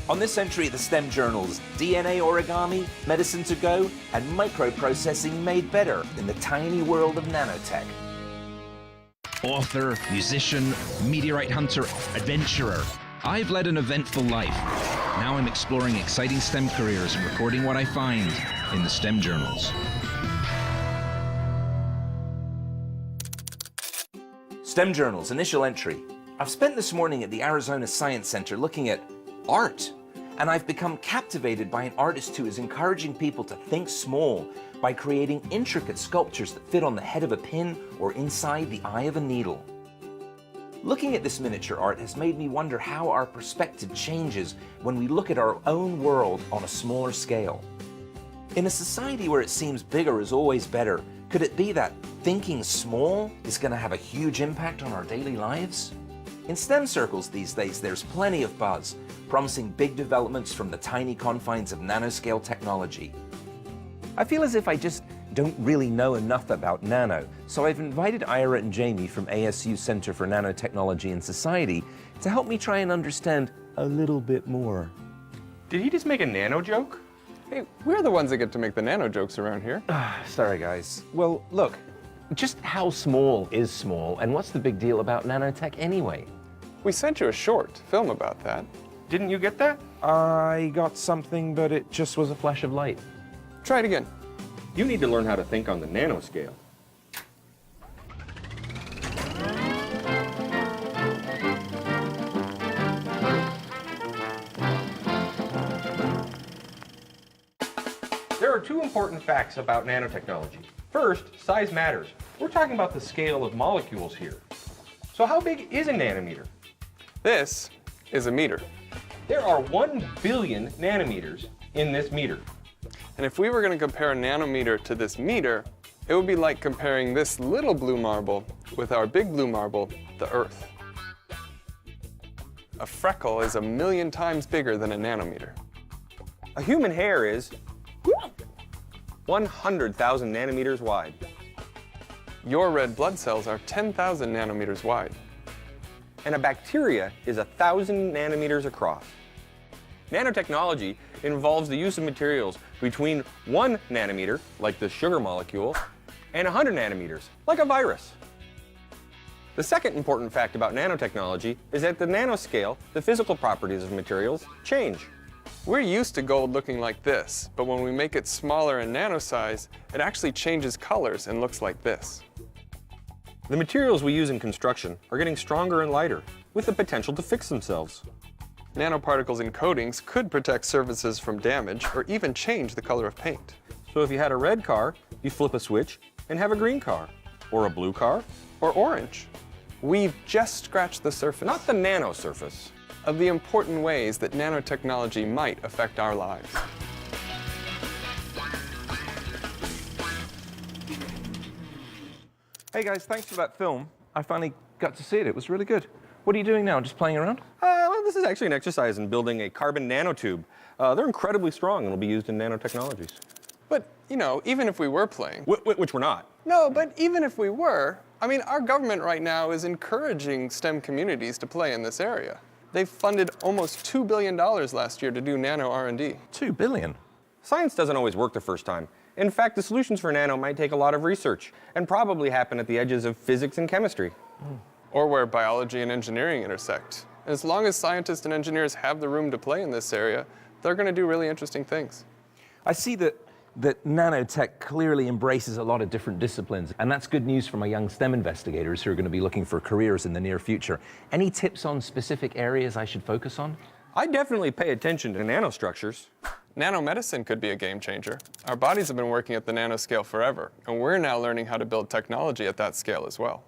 On this entry of the STEM journals, DNA origami, medicine to go, and microprocessing made better in the tiny world of nanotech. Author, musician, meteorite hunter, adventurer. I've led an eventful life. Now I'm exploring exciting STEM careers and recording what I find in the STEM journals. STEM journals, initial entry. I've spent this morning at the Arizona Science Center looking at art, and I've become captivated by an artist who is encouraging people to think small by creating intricate sculptures that fit on the head of a pin or inside the eye of a needle. Looking at this miniature art has made me wonder how our perspective changes when we look at our own world on a smaller scale. In a society where it seems bigger is always better, could it be that thinking small is going to have a huge impact on our daily lives? In STEM circles these days, there's plenty of buzz, promising big developments from the tiny confines of nanoscale technology. I feel as if I just don't really know enough about nano, so I've invited Ira and Jamie from ASU Center for Nanotechnology and Society to help me try and understand a little bit more. Did he just make a nano joke? Hey, we're the ones that get to make the nano jokes around here. Sorry, guys. Well, look, just how small is small, and what's the big deal about nanotech anyway? We sent you a short film about that. Didn't you get that? I got something, but it just was a flash of light. Try it again. You need to learn how to think on the nanoscale. There are two important facts about nanotechnology. First, size matters. We're talking about the scale of molecules here. So how big is a nanometer? This is a meter. There are 1 billion nanometers in this meter. And if we were going to compare a nanometer to this meter, it would be like comparing this little blue marble with our big blue marble, the Earth. A freckle is 1,000,000 times bigger than a nanometer. A human hair is 100,000 nanometers wide. Your red blood cells are 10,000 nanometers wide. And a bacteria is 1,000 nanometers across. Nanotechnology involves the use of materials between 1 nanometer, like the sugar molecule, and 100 nanometers, like a virus. The second important fact about nanotechnology is that at the nanoscale, the physical properties of materials change. We're used to gold looking like this, but when we make it smaller in nano size, it actually changes colors and looks like this. The materials we use in construction are getting stronger and lighter, with the potential to fix themselves. Nanoparticles in coatings could protect surfaces from damage or even change the color of paint. So if you had a red car, you flip a switch and have a green car, or a blue car, Or orange. We've just scratched the surface. not the nano surface. Of the important ways that nanotechnology might affect our lives. Hey guys, thanks for that film. I finally got to see it. It was really good. What are you doing now? Just playing around? Well, this is actually an exercise in building a carbon nanotube. They're incredibly strong and will be used in nanotechnologies. But, you know, even if we were playing. Which we're not. No, but even if we were, I mean, our government right now is encouraging STEM communities to play in this area. They've funded almost $2 billion last year to do nano R&D. 2 billion. Science doesn't always work the first time. In fact, the solutions for nano might take a lot of research and probably happen at the edges of physics and chemistry. Or where biology and engineering intersect. As long as scientists and engineers have the room to play in this area, they're going to do really interesting things. I see that nanotech clearly embraces a lot of different disciplines, and that's good news for my young STEM investigators who are going to be looking for careers in the near future. Any tips on specific areas I should focus on? I definitely pay attention to nanostructures. Nanomedicine could be a game changer. Our bodies have been working at the nanoscale forever, and we're now learning how to build technology at that scale as well.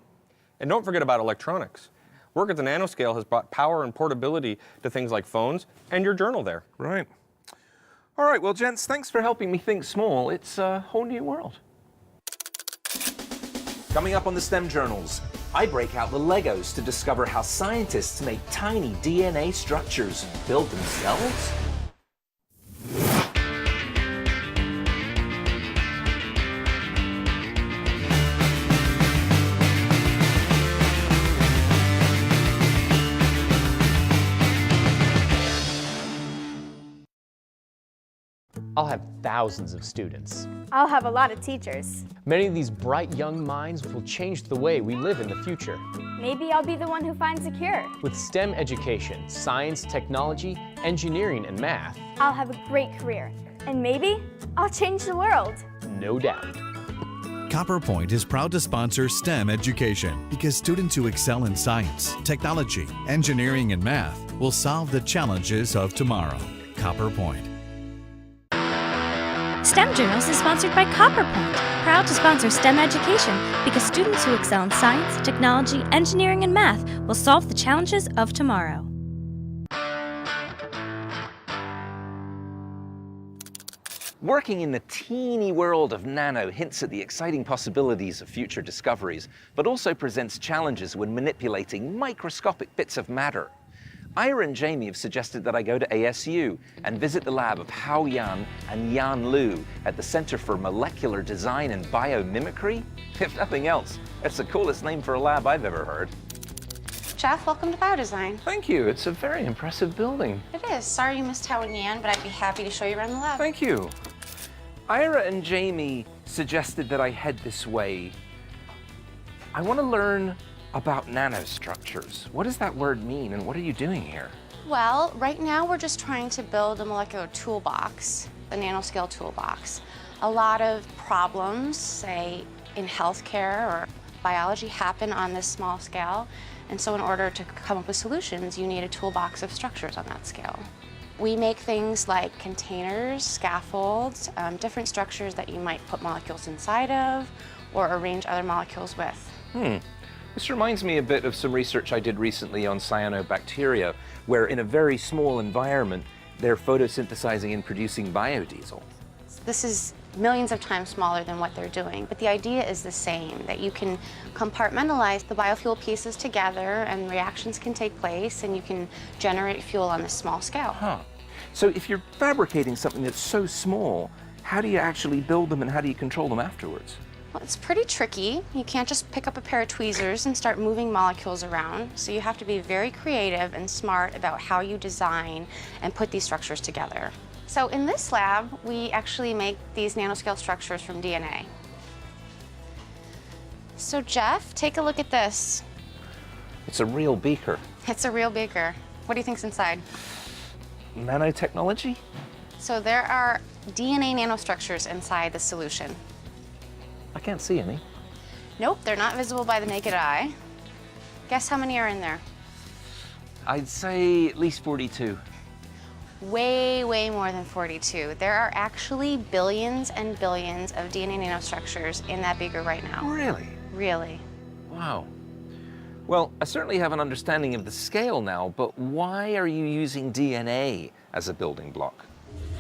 And don't forget about electronics. Work at the nanoscale has brought power and portability to things like phones and your journal there. Right. All right, well, gents, thanks for helping me think small. It's a whole new world. Coming up on the STEM journals, I break out the Legos to discover how scientists make tiny DNA structures build themselves. I'll have thousands of students. I'll have a lot of teachers. Many of these bright young minds will change the way we live in the future. Maybe I'll be the one who finds a cure. With STEM education, science, technology, engineering, and math, I'll have a great career. And maybe I'll change the world. no doubt. CopperPoint is proud to sponsor STEM education because students who excel in science, technology, engineering, and math will solve the challenges of tomorrow. CopperPoint. STEM Journals is sponsored by CopperPoint, proud to sponsor STEM education because students who excel in science, technology, engineering, and math will solve the challenges of tomorrow. Working in the teeny world of nano hints at the exciting possibilities of future discoveries, but also presents challenges when manipulating microscopic bits of matter. Ira and Jamie have suggested that I go to ASU and visit the lab of Hao Yan and Yan Lu at the Center for Molecular Design and Biomimicry. If nothing else, it's the coolest name for a lab I've ever heard. Geoff, welcome to Biodesign. Thank you. It's a very impressive building. It is. Sorry you missed Hao and Yan, but I'd be happy to show you around the lab. Thank you. Ira and Jamie suggested that I head this way. I want to learn about nanostructures. What does that word mean, and what are you doing here? Well, right now we're just trying to build a molecular toolbox, the nanoscale toolbox. A lot of problems, say in healthcare or biology, happen on this small scale. And so in order to come up with solutions, you need a toolbox of structures on that scale. We make things like containers, scaffolds, different structures that you might put molecules inside of or arrange other molecules with. This reminds me a bit of some research I did recently on cyanobacteria, where in a very small environment, they're photosynthesizing and producing biodiesel. This is millions of times smaller than what they're doing, but the idea is the same, that you can compartmentalize the biofuel pieces together and reactions can take place and you can generate fuel on this small scale. Huh. So if you're fabricating something that's so small, how do you actually build them and how do you control them afterwards? Well, it's pretty tricky. You can't just pick up a pair of tweezers and start moving molecules around, so you have to be very creative and smart about how you design and put these structures together. So in this lab, we actually make these nanoscale structures from DNA. So Geoff, take a look at this. It's a real beaker. It's a real beaker. What do you think's inside? Nanotechnology? So there are DNA nanostructures inside the solution. I can't see any. Nope, they're not visible by the naked eye. Guess how many are in there? I'd say at least 42. Way, way more than 42. There are actually billions and billions of DNA nanostructures in that beaker right now. Really? Really. Wow. Well, I certainly have an understanding of the scale now, but why are you using DNA as a building block?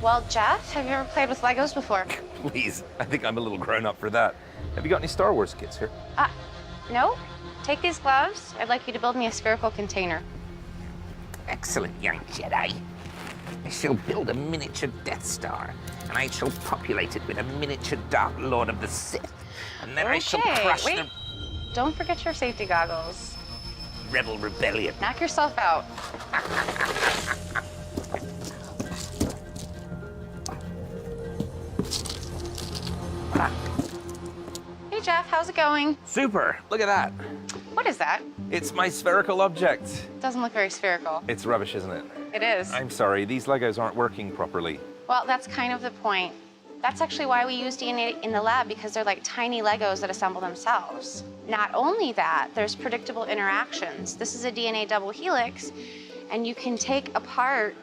Well, Geoff, have you ever played with Legos before? Please, I think I'm a little grown up for that. Have you got any Star Wars kits here? No? Take these gloves. I'd like you to build me a spherical container. Excellent, young Jedi. I shall build a miniature Death Star, and I shall populate it with a miniature Dark Lord of the Sith. And then I shall crush the Don't forget your safety goggles. Rebel Rebellion. Knock yourself out. Hey Geoff, how's it going? Super, look at that. What is that? It's my spherical object. Doesn't look very spherical. It's rubbish, isn't it? It is. I'm sorry, these Legos aren't working properly. Well, that's kind of the point. That's actually why we use DNA in the lab, because they're like tiny Legos that assemble themselves. Not only that, there's predictable interactions. This is a DNA double helix, and you can take apart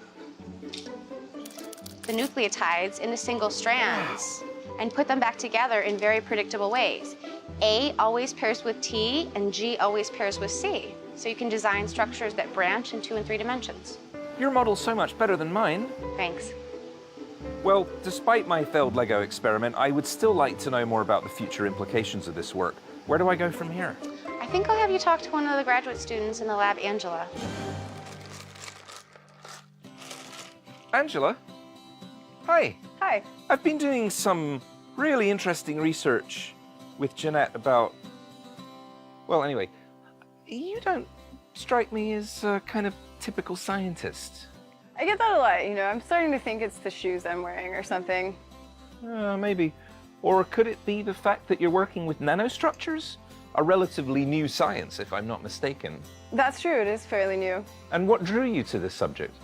the nucleotides into single strands and put them back together in very predictable ways. A always pairs with T, and G always pairs with C. So you can design structures that branch in 2 and 3 dimensions. Your model's so much better than mine. Thanks. Well, despite my failed Lego experiment, I would still like to know more about the future implications of this work. Where do I go from here? I think I'll have you talk to one of the graduate students in the lab, Angela. Angela? Hi. Hi. I've been doing some really interesting research with Jeanette about... Well, anyway, you don't strike me as a kind of typical scientist. I get that a lot, you know. I'm starting to think it's the shoes I'm wearing or something. Maybe. Or could it be the fact that you're working with nanostructures? A relatively new science, if I'm not mistaken. That's true, it is fairly new. And what drew you to this subject?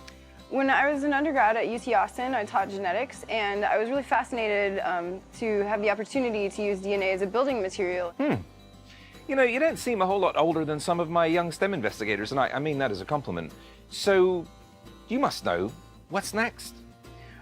When I was an undergrad at UT Austin, I taught genetics, and I was really fascinated to have the opportunity to use DNA as a building material. You know, you don't seem a whole lot older than some of my young STEM investigators, and I mean that as a compliment. So, you must know, what's next?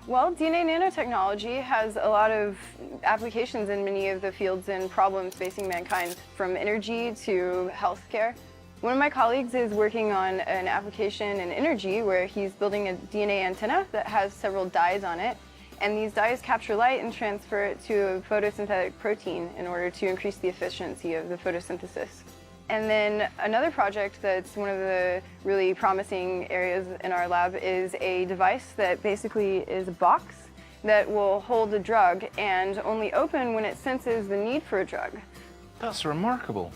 Well, DNA nanotechnology has a lot of applications in many of the fields and problems facing mankind, from energy to healthcare. One of my colleagues is working on an application in energy where he's building a DNA antenna that has several dyes on it, and these dyes capture light and transfer it to a photosynthetic protein in order to increase the efficiency of the photosynthesis. And then another project that's one of the really promising areas in our lab is a device that basically is a box that will hold a drug and only open when it senses the need for a drug. That's remarkable.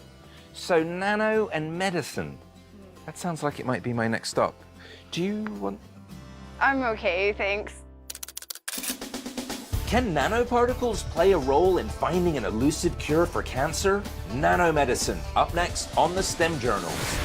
So nano and medicine. That sounds like it might be my next stop. Do you want... I'm okay, thanks. Can nanoparticles play a role in finding an elusive cure for cancer? Nanomedicine, up next on the STEM Journals.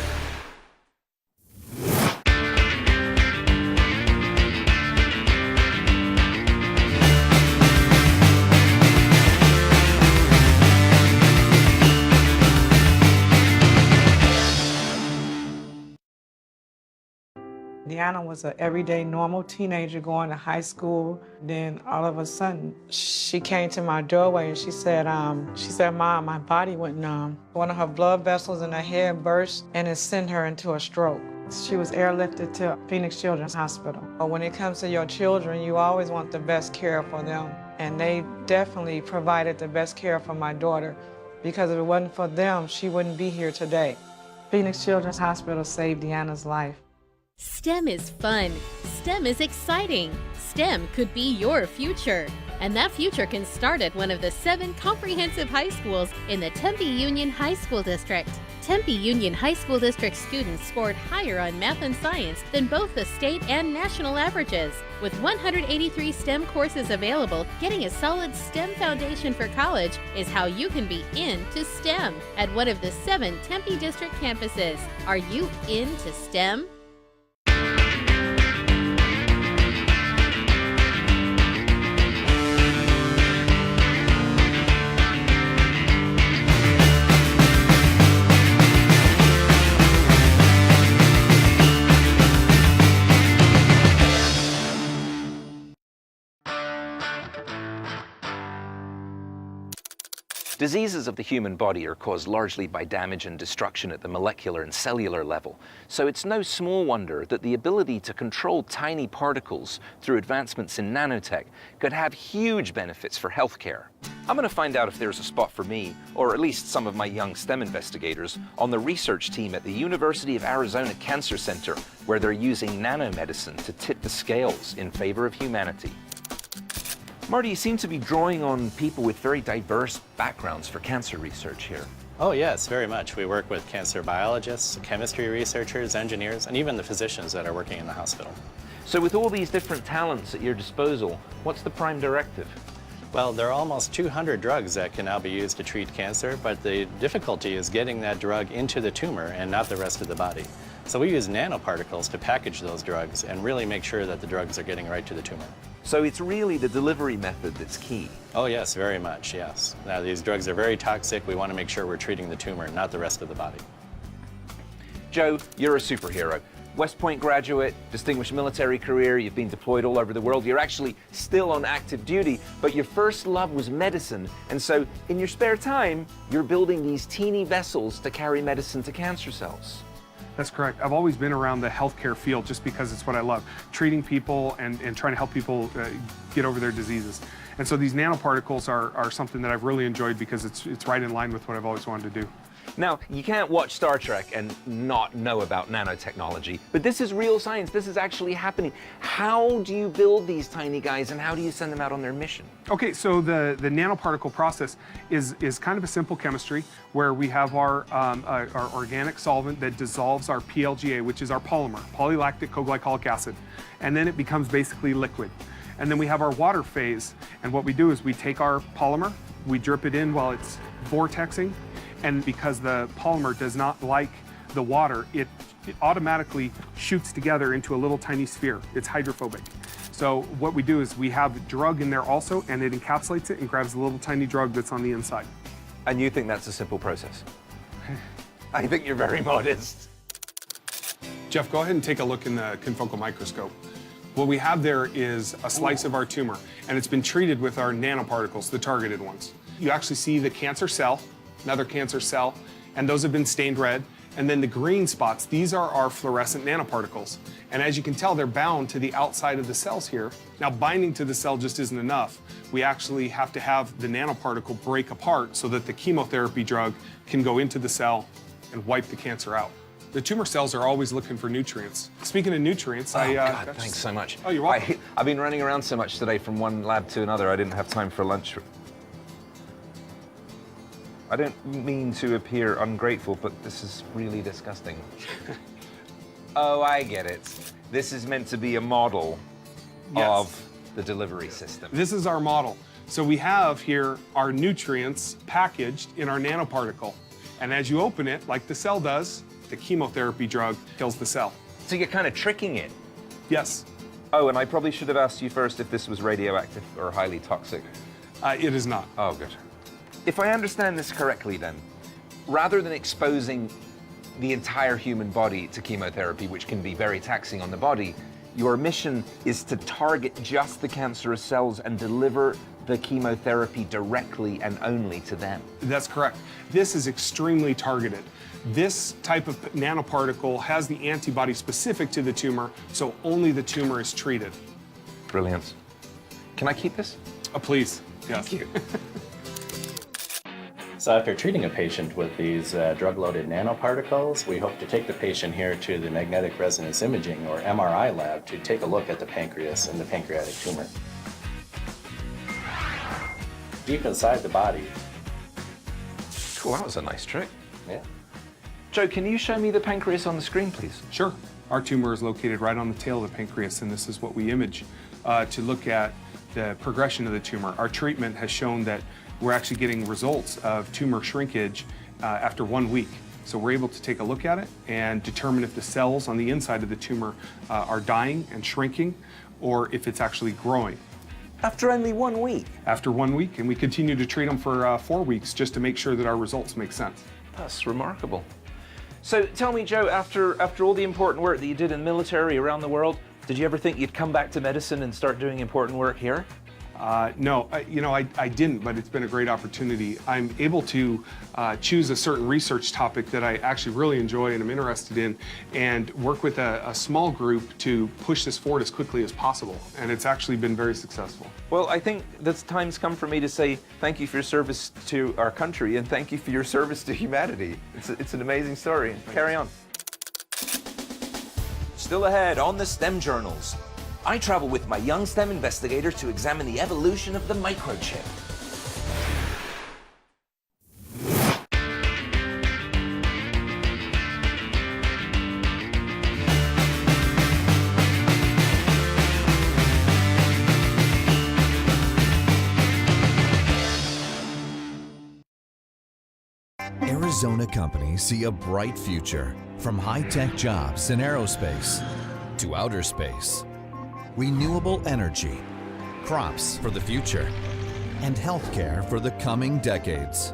Deanna was an everyday normal teenager going to high school. Then all of a sudden, she came to my doorway and she said, Mom, my body went numb. One of her blood vessels in her head burst and it sent her into a stroke. She was airlifted to Phoenix Children's Hospital. But when it comes to your children, you always want the best care for them. And they definitely provided the best care for my daughter, because if it wasn't for them, she wouldn't be here today. Phoenix Children's Hospital saved Deanna's life. STEM is fun. STEM is exciting. STEM could be your future. And that future can start at one of the 7 comprehensive high schools in the Tempe Union High School District. Tempe Union High School District students scored higher on math and science than both the state and national averages. With 183 STEM courses available, getting a solid STEM foundation for college is how you can be into STEM at one of the 7 Tempe District campuses. Are you into STEM? Diseases of the human body are caused largely by damage and destruction at the molecular and cellular level. So it's no small wonder that the ability to control tiny particles through advancements in nanotech could have huge benefits for healthcare. I'm going to find out if there's a spot for me, or at least some of my young STEM investigators, on the research team at the University of Arizona Cancer Center, where they're using nanomedicine to tip the scales in favor of humanity. Marty, you seem to be drawing on people with very diverse backgrounds for cancer research here. Oh yes, very much. We work with cancer biologists, chemistry researchers, engineers, and even the physicians that are working in the hospital. So with all these different talents at your disposal, what's the prime directive? Well, there are almost 200 drugs that can now be used to treat cancer, but the difficulty is getting that drug into the tumor and not the rest of the body. So we use nanoparticles to package those drugs and really make sure that the drugs are getting right to the tumor. So it's really the delivery method that's key? Oh yes, very much, yes. Now these drugs are very toxic. We want to make sure we're treating the tumor, not the rest of the body. Joe, you're a superhero. West Point graduate, distinguished military career, you've been deployed all over the world. You're actually still on active duty, but your first love was medicine. And so in your spare time, you're building these teeny vessels to carry medicine to cancer cells. That's correct. I've always been around the healthcare field just because it's what I love, treating people and trying to help people get over their diseases. And so these nanoparticles are something that I've really enjoyed because it's right in line with what I've always wanted to do. Now, you can't watch Star Trek and not know about nanotechnology, but this is real science. This is actually happening. How do you build these tiny guys, and how do you send them out on their mission? Okay, so the nanoparticle process is kind of a simple chemistry where we have our organic solvent that dissolves our PLGA, which is our polymer, polylactic coglycolic acid, and then it becomes basically liquid. And then we have our water phase, and what we do is we take our polymer, we drip it in while it's vortexing, and because the polymer does not like the water, it automatically shoots together into a little tiny sphere. It's hydrophobic. So what we do is we have drug in there also, and it encapsulates it and grabs a little tiny drug that's on the inside. And you think that's a simple process? I think you're very modest. Geoff, go ahead and take a look in the confocal microscope. What we have there is a slice of our tumor, and it's been treated with our nanoparticles, the targeted ones. You actually see the cancer cell, another cancer cell, and those have been stained red. And then the green spots, these are our fluorescent nanoparticles. And as you can tell, they're bound to the outside of the cells here. Now, binding to the cell just isn't enough. We actually have to have the nanoparticle break apart so that the chemotherapy drug can go into the cell and wipe the cancer out. The tumor cells are always looking for nutrients. Speaking of nutrients, God, thanks so much. Oh, you're welcome. I've been running around so much today from one lab to another, I didn't have time for lunch. I don't mean to appear ungrateful, but this is really disgusting. Oh, I get it. This is meant to be a model of the delivery system. This is our model. So we have here our nutrients packaged in our nanoparticle. And as you open it, like the cell does, the chemotherapy drug kills the cell. So you're kind of tricking it? Yes. Oh, and I probably should have asked you first if this was radioactive or highly toxic. It is not. Oh, good. If I understand this correctly then, rather than exposing the entire human body to chemotherapy, which can be very taxing on the body, your mission is to target just the cancerous cells and deliver the chemotherapy directly and only to them. That's correct. This is extremely targeted. This type of nanoparticle has the antibody specific to the tumor, so only the tumor is treated. Brilliant. Can I keep this? Please. Yes. Thank you. So after treating a patient with these drug-loaded nanoparticles, we hope to take the patient here to the magnetic resonance imaging, or MRI lab, to take a look at the pancreas and the pancreatic tumor. Deep inside the body. Cool, that was a nice trick. Yeah. Joe, can you show me the pancreas on the screen, please? Sure. Our tumor is located right on the tail of the pancreas, and this is what we image to look at the progression of the tumor. Our treatment has shown that we're actually getting results of tumor shrinkage after 1 week. So we're able to take a look at it and determine if the cells on the inside of the tumor are dying and shrinking, or if it's actually growing. After only 1 week? After 1 week, and we continue to treat them for 4 weeks just to make sure that our results make sense. That's remarkable. So tell me, Joe, after all the important work that you did in the military around the world, did you ever think you'd come back to medicine and start doing important work here? No, I didn't, but it's been a great opportunity. I'm able to choose a certain research topic that I actually really enjoy and I'm interested in, and work with a small group to push this forward as quickly as possible. And it's actually been very successful. Well, I think the time's come for me to say thank you for your service to our country and thank you for your service to humanity. It's an amazing story. Carry on. Still ahead on the STEM Journals. I travel with my young STEM investigator to examine the evolution of the microchip. Arizona companies see a bright future, from high-tech jobs in aerospace to outer space, renewable energy, crops for the future, and healthcare for the coming decades.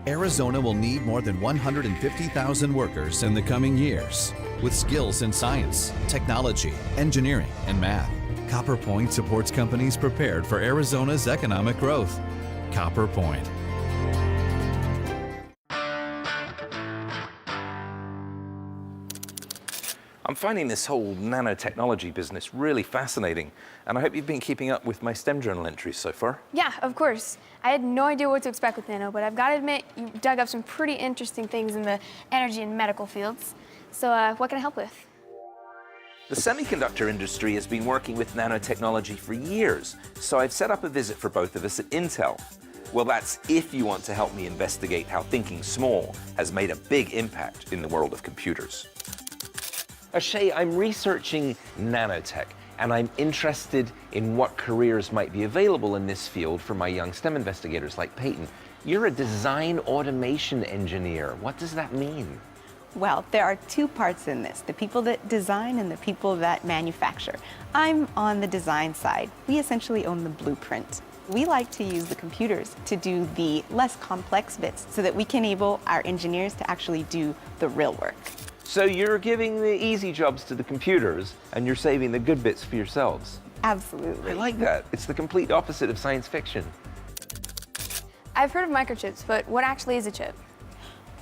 Arizona will need more than 150,000 workers in the coming years, with skills in science, technology, engineering, and math. CopperPoint supports companies prepared for Arizona's economic growth. CopperPoint. I'm finding this whole nanotechnology business really fascinating, and I hope you've been keeping up with my STEM journal entries so far. Yeah, of course. I had no idea what to expect with Nano, but I've got to admit, you dug up some pretty interesting things in the energy and medical fields. So what can I help with? The semiconductor industry has been working with nanotechnology for years, so I've set up a visit for both of us at Intel. Well, that's if you want to help me investigate how thinking small has made a big impact in the world of computers. Shay, I'm researching nanotech, and I'm interested in what careers might be available in this field for my young STEM investigators like Peyton. You're a design automation engineer. What does that mean? Well, there are two parts in this, the people that design and the people that manufacture. I'm on the design side. We essentially own the blueprint. We like to use the computers to do the less complex bits so that we can enable our engineers to actually do the real work. So you're giving the easy jobs to the computers, and you're saving the good bits for yourselves. Absolutely. I like that. It's the complete opposite of science fiction. I've heard of microchips, but what actually is a chip?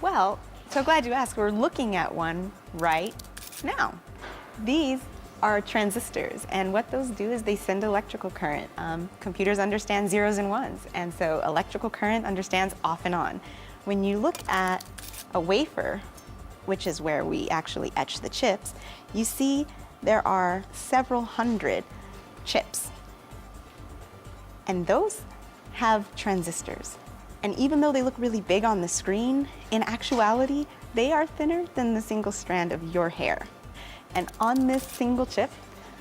Well, so glad you asked. We're looking at one right now. These are transistors, and what those do is they send electrical current. Computers understand zeros and ones, and so electrical current understands off and on. When you look at a wafer, which is where we actually etch the chips, you see there are several hundred chips. And those have transistors. And even though they look really big on the screen, in actuality, they are thinner than the single strand of your hair. And on this single chip,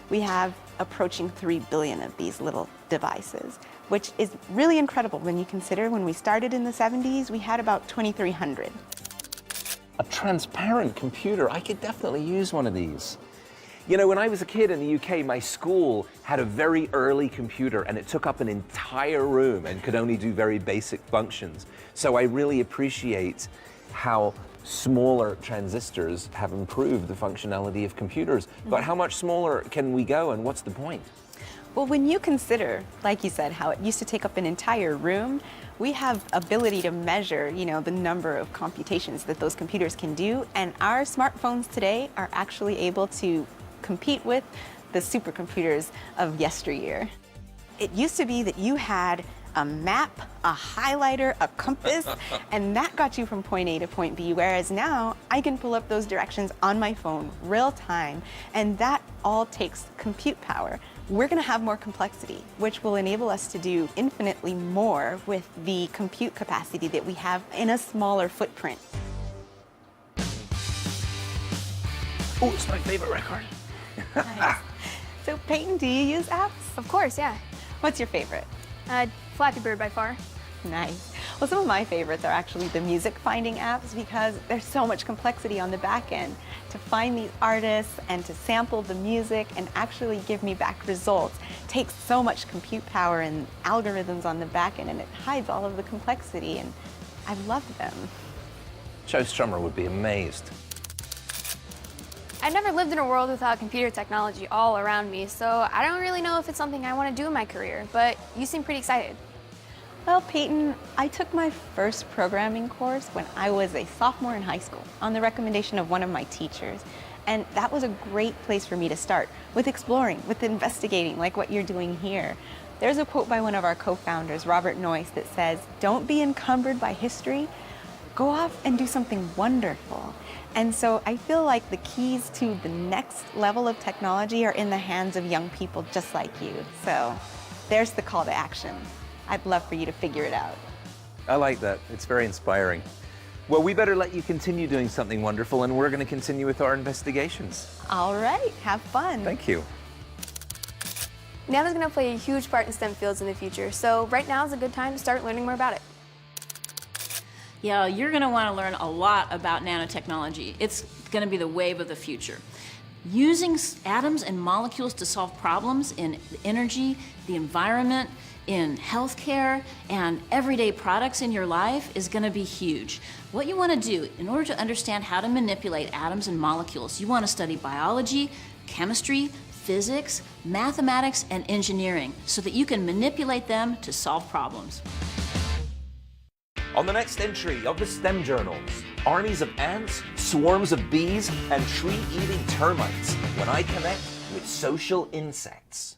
we have approaching 3 billion of these little devices, which is really incredible when you consider when we started in the 70s, we had about 2,300. A transparent computer. I could definitely use one of these. You know, when I was a kid in the UK, my school had a very early computer, and it took up an entire room and could only do very basic functions. So I really appreciate how smaller transistors have improved the functionality of computers. But how much smaller can we go, and what's the point? Well, when you consider, like you said, how it used to take up an entire room, we have ability to measure, the number of computations that those computers can do, and our smartphones today are actually able to compete with the supercomputers of yesteryear. It used to be that you had a map, a highlighter, a compass, and that got you from point A to point B, whereas now I can pull up those directions on my phone real time, and that all takes compute power. We're going to have more complexity, which will enable us to do infinitely more with the compute capacity that we have in a smaller footprint. Oh, it's my favorite record. Nice. So Peyton, do you use apps? Of course, yeah. What's your favorite? Flappy Bird by far. Nice. Well, some of my favorites are actually the music finding apps because there's so much complexity on the back end to find these artists and to sample the music and actually give me back results. It takes so much compute power and algorithms on the back end, and it hides all of the complexity, and I love them. Joe Strummer would be amazed. I've never lived in a world without computer technology all around me, so I don't really know if it's something I want to do in my career, but you seem pretty excited. Well, Peyton, I took my first programming course when I was a sophomore in high school on the recommendation of one of my teachers. And that was a great place for me to start with exploring, with investigating, like what you're doing here. There's a quote by one of our co-founders, Robert Noyce, that says, "Don't be encumbered by history. Go off and do something wonderful." And so I feel like the keys to the next level of technology are in the hands of young people just like you. So there's the call to action. I'd love for you to figure it out. I like that. It's very inspiring. Well, we better let you continue doing something wonderful, and we're going to continue with our investigations. All right, have fun. Thank you. Nano's going to play a huge part in STEM fields in the future, so right now is a good time to start learning more about it. Yeah, you're going to want to learn a lot about nanotechnology. It's going to be the wave of the future. Using atoms and molecules to solve problems in energy, the environment, in healthcare, and everyday products in your life is going to be huge. What you want to do, in order to understand how to manipulate atoms and molecules, you want to study biology, chemistry, physics, mathematics, and engineering so that you can manipulate them to solve problems. On the next entry of the STEM journals, armies of ants, swarms of bees, and tree-eating termites when I connect with social insects.